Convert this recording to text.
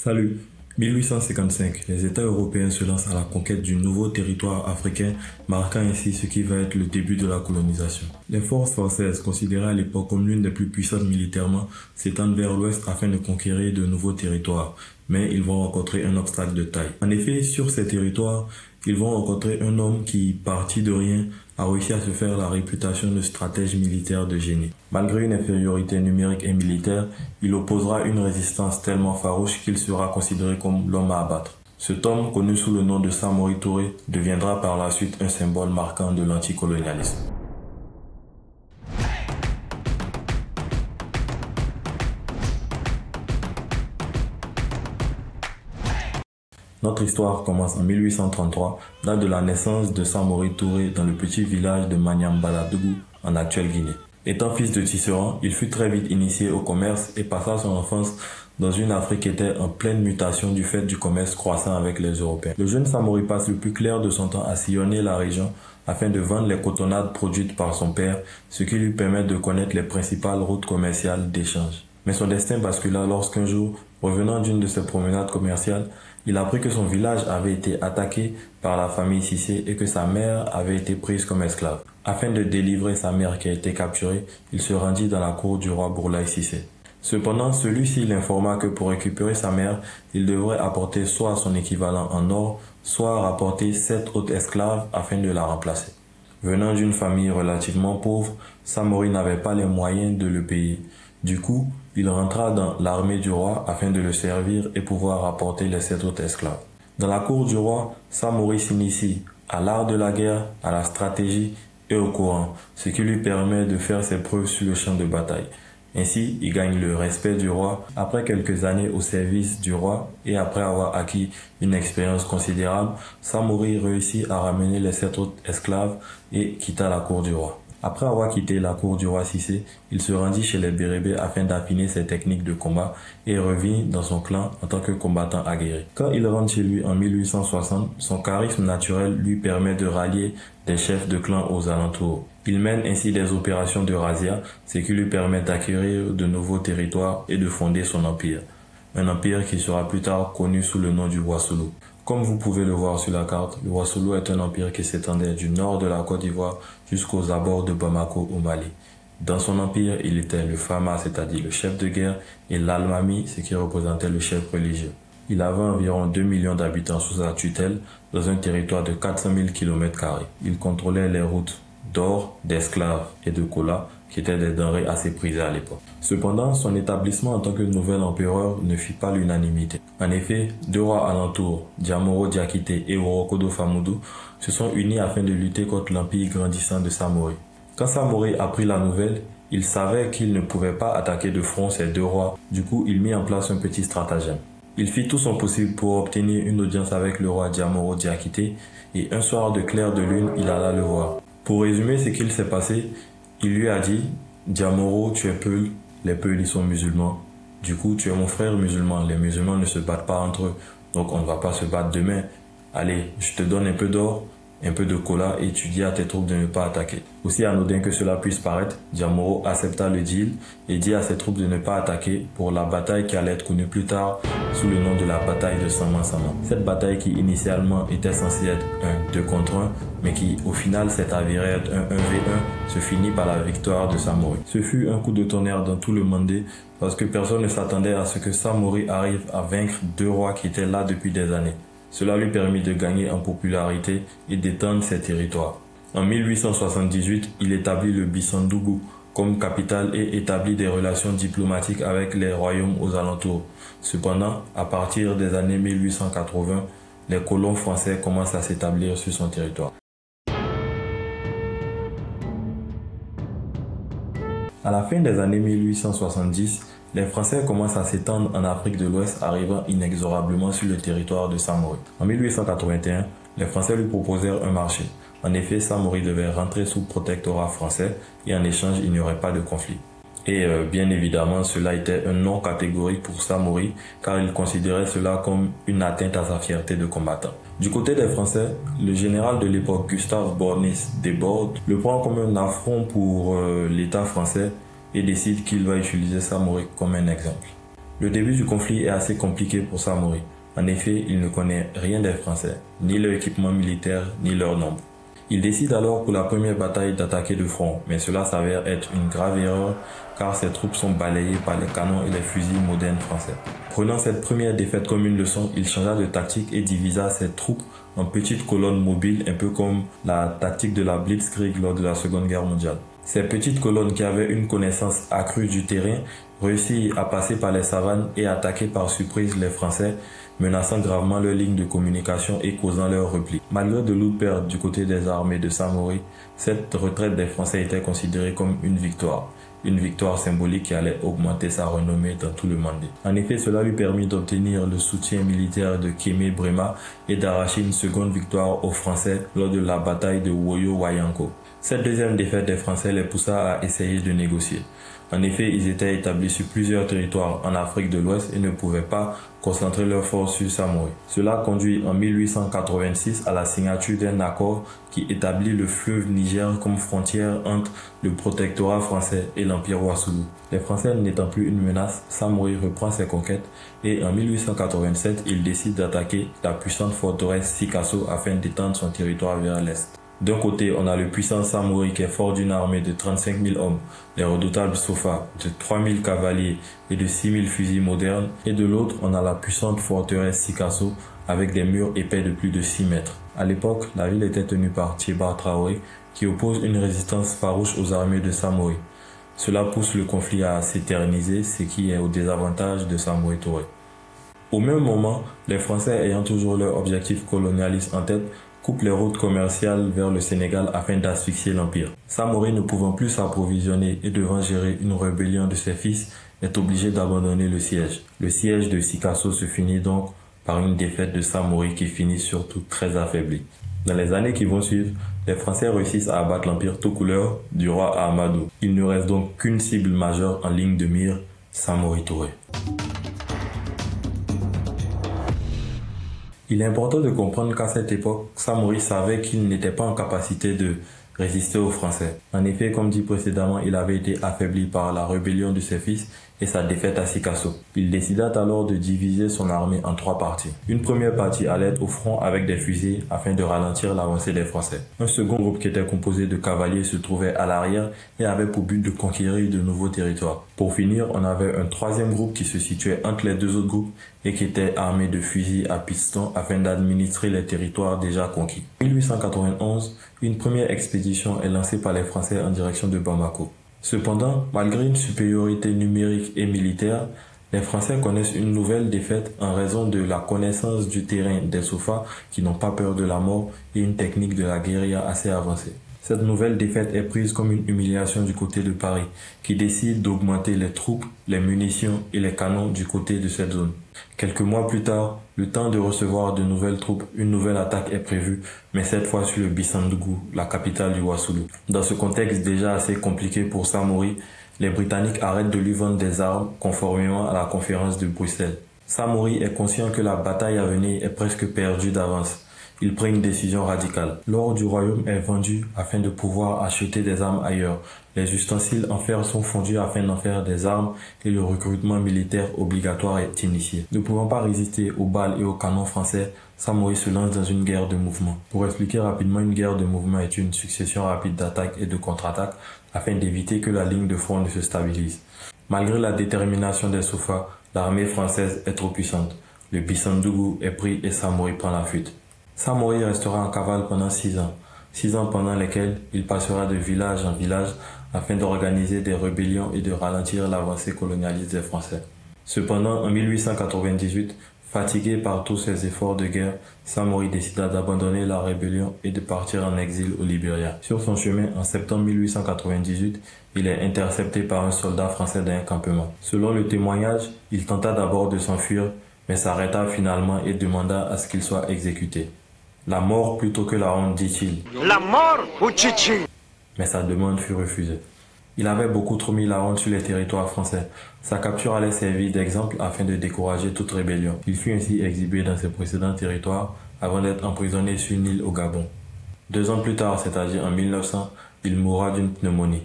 Salut. 1855, les États européens se lancent à la conquête du nouveau territoire africain, marquant ainsi ce qui va être le début de la colonisation. Les forces françaises, considérées à l'époque comme l'une des plus puissantes militairement, s'étendent vers l'ouest afin de conquérir de nouveaux territoires, mais ils vont rencontrer un obstacle de taille. En effet, sur ces territoires, ils vont rencontrer un homme qui, parti de rien, a réussi à se faire la réputation de stratège militaire de génie. Malgré une infériorité numérique et militaire, il opposera une résistance tellement farouche qu'il sera considéré comme l'homme à abattre. Cet homme, connu sous le nom de Samori Touré, deviendra par la suite un symbole marquant de l'anticolonialisme. Notre histoire commence en 1833, date de la naissance de Samori Touré dans le petit village de Maniambala-Dougou, en actuelle Guinée. Étant fils de tisserand, il fut très vite initié au commerce et passa son enfance dans une Afrique qui était en pleine mutation du fait du commerce croissant avec les Européens. Le jeune Samori passe le plus clair de son temps à sillonner la région afin de vendre les cotonnades produites par son père, ce qui lui permet de connaître les principales routes commerciales d'échange. Mais son destin bascula lorsqu'un jour, revenant d'une de ses promenades commerciales, il apprit que son village avait été attaqué par la famille Cissé et que sa mère avait été prise comme esclave. Afin de délivrer sa mère qui a été capturée, il se rendit dans la cour du roi Bourlaye Cissé. Cependant, celui-ci l'informa que pour récupérer sa mère, il devrait apporter soit son équivalent en or, soit rapporter 7 autres esclaves afin de la remplacer. Venant d'une famille relativement pauvre, Samori n'avait pas les moyens de le payer. Du coup, il rentra dans l'armée du roi afin de le servir et pouvoir rapporter les 7 autres esclaves. Dans la cour du roi, Samori s'initie à l'art de la guerre, à la stratégie et au Coran, ce qui lui permet de faire ses preuves sur le champ de bataille. Ainsi, il gagne le respect du roi après quelques années au service du roi et après avoir acquis une expérience considérable, Samori réussit à ramener les 7 autres esclaves et quitta la cour du roi. Après avoir quitté la cour du roi Cissé, il se rendit chez les Bérébés afin d'affiner ses techniques de combat et revint dans son clan en tant que combattant aguerri. Quand il rentre chez lui en 1860, son charisme naturel lui permet de rallier des chefs de clan aux alentours. Il mène ainsi des opérations de razzia, ce qui lui permet d'acquérir de nouveaux territoires et de fonder son empire. Un empire qui sera plus tard connu sous le nom du Wassoulou. Comme vous pouvez le voir sur la carte, le Wassoulou est un empire qui s'étendait du nord de la Côte d'Ivoire jusqu'aux abords de Bamako au Mali. Dans son empire, il était le Fama, c'est-à-dire le chef de guerre, et l'Almami, ce qui représentait le chef religieux. Il avait environ 2 millions d'habitants sous sa tutelle dans un territoire de 400 000 km². Il contrôlait les routes d'or, d'esclaves et de cola, qui étaient des denrées assez prisées à l'époque. Cependant, son établissement en tant que nouvel empereur ne fit pas l'unanimité. En effet, 2 rois alentours, Diamoro Diakité et Orokodo Famoudou, se sont unis afin de lutter contre l'empire grandissant de Samori. Quand Samori apprit la nouvelle, il savait qu'il ne pouvait pas attaquer de front ces 2 rois, du coup il mit en place un petit stratagème. Il fit tout son possible pour obtenir une audience avec le roi Diamoro Diakité et un soir de clair de lune, il alla le voir. Pour résumer ce qu'il s'est passé, il lui a dit « Diamoro, tu es Peul, les Peuls ils sont musulmans. Du coup, tu es mon frère musulman, les musulmans ne se battent pas entre eux, donc on ne va pas se battre demain. Allez, je te donne un peu d'or, un peu de cola et tu dis à tes troupes de ne pas attaquer. » Aussi anodin que cela puisse paraître, Diamoro accepta le deal et dit à ses troupes de ne pas attaquer pour la bataille qui allait être connue plus tard sous le nom de la bataille de Sama-Sama. Cette bataille qui initialement était censée être un 2 contre 1, mais qui au final s'est avérée être un 1v1, se finit par la victoire de Samori. Ce fut un coup de tonnerre dans tout le Mandé parce que personne ne s'attendait à ce que Samori arrive à vaincre 2 rois qui étaient là depuis des années. Cela lui permit de gagner en popularité et d'étendre ses territoires. En 1878, il établit le Bissandougou comme capitale et établit des relations diplomatiques avec les royaumes aux alentours. Cependant, à partir des années 1880, les colons français commencent à s'établir sur son territoire. À la fin des années 1870, les Français commencent à s'étendre en Afrique de l'Ouest, arrivant inexorablement sur le territoire de Samori. En 1881, les Français lui proposèrent un marché. En effet, Samori devait rentrer sous protectorat français et en échange, il n'y aurait pas de conflit. Et bien évidemment, cela était un non catégorique pour Samori car il considérait cela comme une atteinte à sa fierté de combattant. Du côté des Français, le général de l'époque, Gustave Bornis Desbordes, le prend comme un affront pour l'État français et décide qu'il va utiliser Samori comme un exemple. Le début du conflit est assez compliqué pour Samori. En effet, il ne connaît rien des Français, ni leur équipement militaire, ni leur nombre. Il décide alors pour la première bataille d'attaquer de front, mais cela s'avère être une grave erreur car ses troupes sont balayées par les canons et les fusils modernes français. Prenant cette première défaite comme une leçon, il changea de tactique et divisa ses troupes en petites colonnes mobiles, un peu comme la tactique de la Blitzkrieg lors de la Seconde Guerre mondiale. Ces petites colonnes qui avaient une connaissance accrue du terrain réussirent à passer par les savanes et attaquer par surprise les Français, menaçant gravement leurs lignes de communication et causant leur repli. Malgré de lourdes pertes du côté des armées de Samori, cette retraite des Français était considérée comme une victoire symbolique qui allait augmenter sa renommée dans tout le monde. En effet, cela lui permit d'obtenir le soutien militaire de Kémé Bréma et d'arracher une seconde victoire aux Français lors de la bataille de Woyo-Wayanko. Cette deuxième défaite des Français les poussa à essayer de négocier. En effet, ils étaient établis sur plusieurs territoires en Afrique de l'Ouest et ne pouvaient pas concentrer leurs forces sur Samori. Cela conduit en 1886 à la signature d'un accord qui établit le fleuve Niger comme frontière entre le protectorat français et l'Empire Wassoulou. Les Français n'étant plus une menace, Samori reprend ses conquêtes et en 1887, il décide d'attaquer la puissante forteresse Sikasso afin d'étendre son territoire vers l'est. D'un côté, on a le puissant Samori qui est fort d'une armée de 35 000 hommes, les redoutables Sofa de 3 000 cavaliers et de 6 000 fusils modernes, et de l'autre, on a la puissante forteresse Sikasso avec des murs épais de plus de 6 mètres. À l'époque, la ville était tenue par Thiébar Traoré qui oppose une résistance farouche aux armées de Samori. Cela pousse le conflit à s'éterniser, ce qui est au désavantage de Samori Touré. Au même moment, les Français ayant toujours leur objectif colonialiste en tête, coupe les routes commerciales vers le Sénégal afin d'asphyxier l'Empire. Samori, ne pouvant plus s'approvisionner et devant gérer une rébellion de ses fils, est obligé d'abandonner le siège. Le siège de Sikasso se finit donc par une défaite de Samori qui finit surtout très affaibli. Dans les années qui vont suivre, les Français réussissent à abattre l'Empire tout couleur du roi Ahmadou. Il ne reste donc qu'une cible majeure en ligne de mire, Samori Touré. Il est important de comprendre qu'à cette époque, Samori savait qu'il n'était pas en capacité de résister aux Français. En effet, comme dit précédemment, il avait été affaibli par la rébellion de ses fils et sa défaite à Sikasso. Il décida alors de diviser son armée en 3 parties. Une première partie allait être au front avec des fusils afin de ralentir l'avancée des Français. Un second groupe qui était composé de cavaliers se trouvait à l'arrière et avait pour but de conquérir de nouveaux territoires. Pour finir, on avait un troisième groupe qui se situait entre les 2 autres groupes et qui était armé de fusils à piston afin d'administrer les territoires déjà conquis. En 1891, une première expédition est lancée par les Français en direction de Bamako. Cependant, malgré une supériorité numérique et militaire, les Français connaissent une nouvelle défaite en raison de la connaissance du terrain des Sofa qui n'ont pas peur de la mort et une technique de la guérilla assez avancée. Cette nouvelle défaite est prise comme une humiliation du côté de Paris, qui décide d'augmenter les troupes, les munitions et les canons du côté de cette zone. Quelques mois plus tard, le temps de recevoir de nouvelles troupes, une nouvelle attaque est prévue, mais cette fois sur le Bissandougou, la capitale du Wassoulou. Dans ce contexte déjà assez compliqué pour Samori, les Britanniques arrêtent de lui vendre des armes conformément à la conférence de Bruxelles. Samori est conscient que la bataille à venir est presque perdue d'avance. Il prend une décision radicale. L'or du royaume est vendu afin de pouvoir acheter des armes ailleurs. Les ustensiles en fer sont fondus afin d'en faire des armes et le recrutement militaire obligatoire est initié. Ne pouvant pas résister aux balles et aux canons français, Samori se lance dans une guerre de mouvement. Pour expliquer rapidement, une guerre de mouvement est une succession rapide d'attaques et de contre-attaques afin d'éviter que la ligne de front ne se stabilise. Malgré la détermination des Sofa, l'armée française est trop puissante. Le Bissandougou est pris et Samori prend la fuite. Samori restera en cavale pendant 6 ans. 6 ans pendant lesquels il passera de village en village afin d'organiser des rébellions et de ralentir l'avancée colonialiste des Français. Cependant, en 1898, fatigué par tous ses efforts de guerre, Samori décida d'abandonner la rébellion et de partir en exil au Libéria. Sur son chemin, en septembre 1898, il est intercepté par un soldat français d'un campement. Selon le témoignage, il tenta d'abord de s'enfuir, mais s'arrêta finalement et demanda à ce qu'il soit exécuté. La mort plutôt que la honte, dit-il. La mort ou Chichi? Mais sa demande fut refusée. Il avait beaucoup trop mis la honte sur les territoires français. Sa capture allait servir d'exemple afin de décourager toute rébellion. Il fut ainsi exhibé dans ses précédents territoires avant d'être emprisonné sur une île au Gabon. 2 ans plus tard, c'est-à-dire en 1900, il mourra d'une pneumonie.